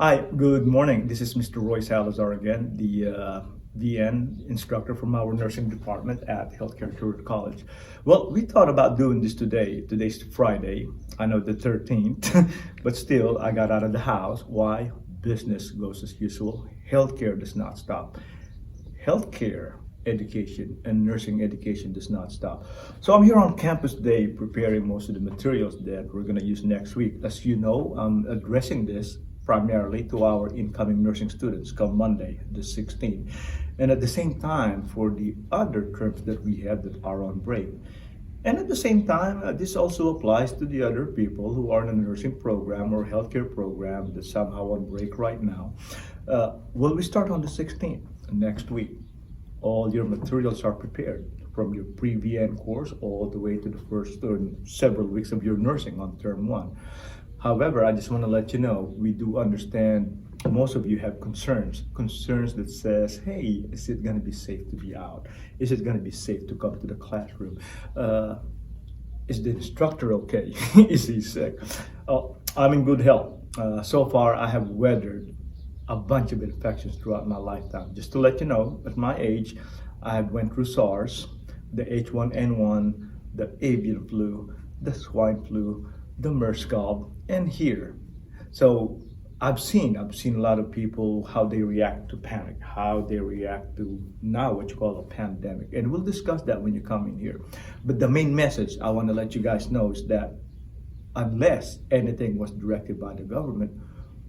Hi, good morning. This is Mr. Roy Salazar again, the VN instructor from our nursing department at Healthcare Tour College. Well, we thought about doing this today. Today's Friday. I know the 13th, but still, I got out of the house. Why? Business goes as usual. Healthcare does not stop. Healthcare education and nursing education does not stop. So I'm here on campus today preparing most of the materials that we're going to use next week. As you know, I'm addressing this primarily to our incoming nursing students come Monday, the 16th. And at the same time, for the other terms that we have that are on break. And at the same time, this also applies to the other people who are in a nursing program or healthcare program that's somehow on break right now. Well, we start on the 16th, next week. All your materials are prepared from your pre-VN course all the way to the first several weeks of your nursing on term one. However, I just want to let you know, we do understand most of you have concerns that says, hey, is it going to be safe to be out? Is it going to be safe to come to the classroom? Is the instructor okay? Is he sick? Oh, I'm in good health. So far, I have weathered a bunch of infections throughout my lifetime. Just to let you know, at my age, I have went through SARS, the H1N1, the avian flu, the swine flu, the MERS-CoV, and here. So I've seen a lot of people, how they react to panic, how they react to now what you call a pandemic. And we'll discuss that when you come in here. But the main message I want to let you guys know is that unless anything was directed by the government,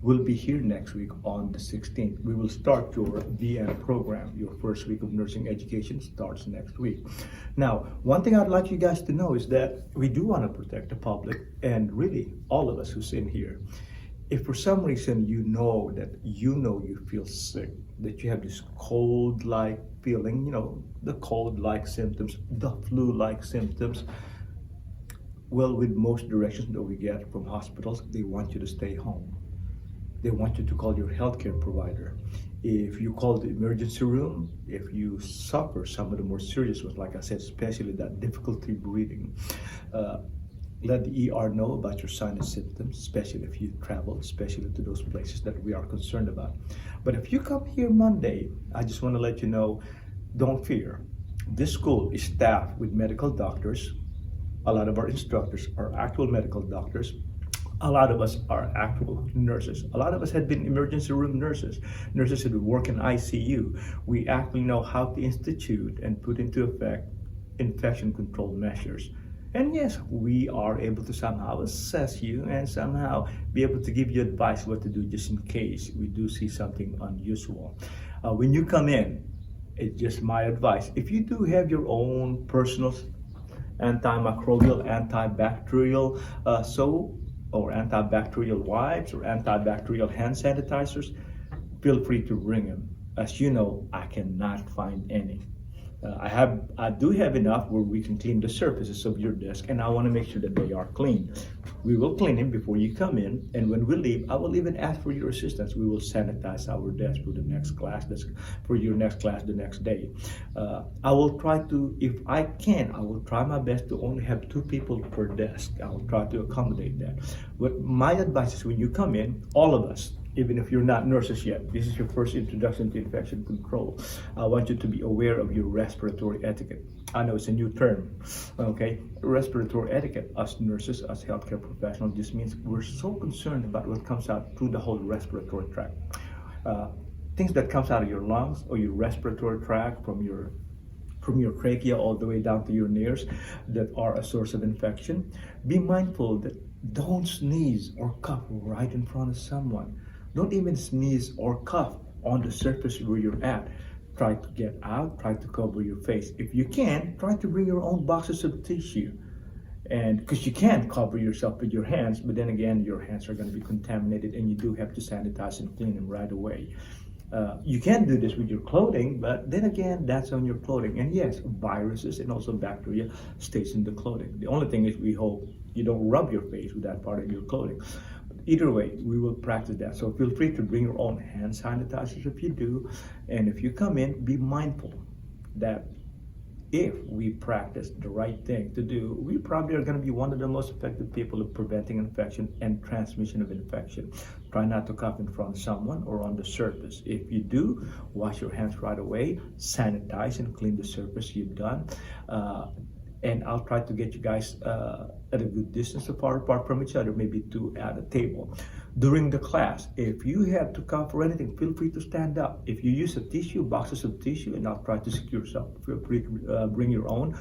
we'll be here next week on the 16th. We will start your VN program. Your first week of nursing education starts next week. Now, one thing I'd like you guys to know is that we do want to protect the public and really all of us who's in here. If for some reason you feel sick, that you have this cold-like feeling, the cold-like symptoms, the flu-like symptoms, well, with most directions that we get from hospitals, they want you to stay home. They want you to call your healthcare provider. If you call the emergency room, if you suffer some of the more serious ones, like I said, especially that difficulty breathing, let the ER know about your sinus symptoms, especially if you travel, especially to those places that we are concerned about. But if you come here Monday, I just want to let you know, don't fear. This school is staffed with medical doctors. A lot of our instructors are actual medical doctors. A lot of us are actual nurses. A lot of us have been emergency room nurses who work in ICU. We actually know how to institute and put into effect infection control measures. And yes, we are able to somehow assess you and somehow be able to give you advice what to do just in case we do see something unusual. When you come in, it's just my advice. If you do have your own personal antimicrobial, antibacterial or antibacterial wipes or antibacterial hand sanitizers, feel free to bring them. As you know, I cannot find any. I do have enough where we can clean the surfaces of your desk, and I want to make sure that they are clean. We will clean them before you come in, and when we leave, I will even ask for your assistance. We will sanitize our desk for the next class, for your next class the next day. I will try to, if I can, I will try my best to only have 2 people per desk. I will try to accommodate that. But my advice is when you come in, all of us, even if you're not nurses yet, this is your first introduction to infection control. I want you to be aware of your respiratory etiquette. I know it's a new term, okay? Respiratory etiquette, us nurses, us healthcare professionals, just means we're so concerned about what comes out through the whole respiratory tract. Things that comes out of your lungs or your respiratory tract from your trachea all the way down to your ears that are a source of infection. Be mindful that don't sneeze or cough right in front of someone. Don't even sneeze or cough on the surface where you're at. Try to get out, try to cover your face. If you can, try to bring your own boxes of tissue. And because you can't cover yourself with your hands, but then again, your hands are going to be contaminated and you do have to sanitize and clean them right away. You can do this with your clothing, but then again, that's on your clothing. And yes, viruses and also bacteria stays in the clothing. The only thing is we hope you don't rub your face with that part of your clothing. But either way, we will practice that. So feel free to bring your own hand sanitizers if you do. And if you come in, be mindful that if we practice the right thing to do, we probably are going to be one of the most effective people in preventing infection and transmission of infection. Try not to cough in front of someone or on the surface. If you do, wash your hands right away, sanitize and clean the surface you've done. And I'll try to get you guys at a good distance apart from each other, maybe two at a table. During the class, if you have to cough or anything, feel free to stand up. If you use a tissue, boxes of tissue, and I'll try to secure some, feel free to bring your own.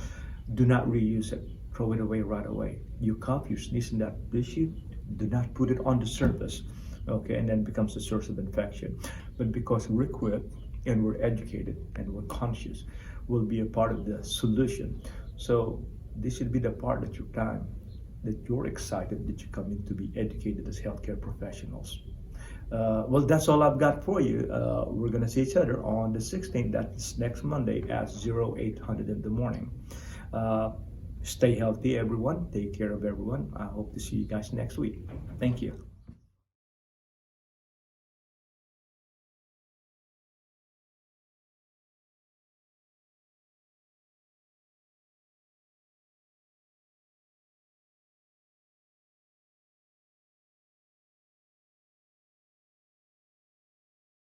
Do not reuse it. Throw it away right away. You cough, you sneeze in that tissue, do not put it on the surface, okay, and then it becomes a source of infection. But because we're equipped and we're educated and we're conscious, we'll be a part of the solution. So this should be the part of your time that you're excited that you come in to be educated as healthcare professionals. Well, that's all I've got for you. We're going to see each other on the 16th. That's next Monday at 0800 in the morning. Stay healthy, everyone. Take care of everyone. I hope to see you guys next week. Thank you.